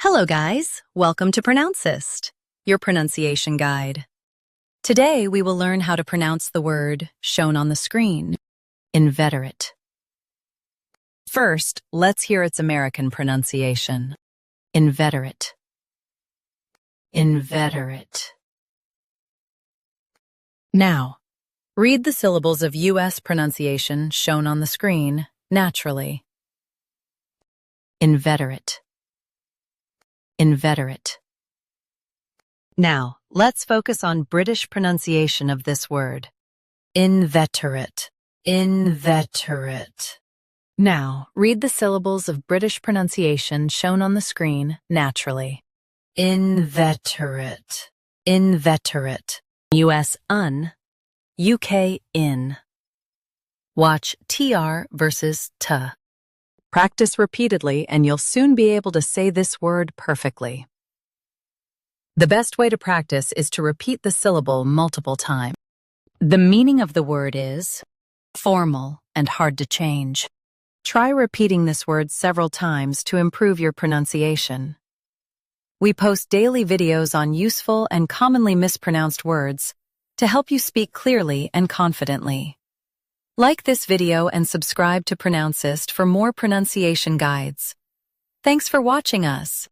Hello guys, welcome to Pronouncist, your pronunciation guide. Today we will learn how to pronounce the word shown on the screen, inveterate. First, let's hear its American pronunciation. Inveterate. Inveterate. Now, read the syllables of U.S. pronunciation shown on the screen naturally. Inveterate. Inveterate. Now, let's focus on British pronunciation of this word. Inveterate. Inveterate. Now, read the syllables of British pronunciation shown on the screen naturally. Inveterate. Inveterate. US un, UK in. Watch TR versus T. Practice repeatedly and you'll soon be able to say this word perfectly. The best way to practice is to repeat the syllable multiple times. The meaning of the word is formal and hard to change. Try repeating this word several times to improve your pronunciation. We post daily videos on useful and commonly mispronounced words to help you speak clearly and confidently. Like this video and subscribe to Pronouncist for more pronunciation guides. Thanks for watching us.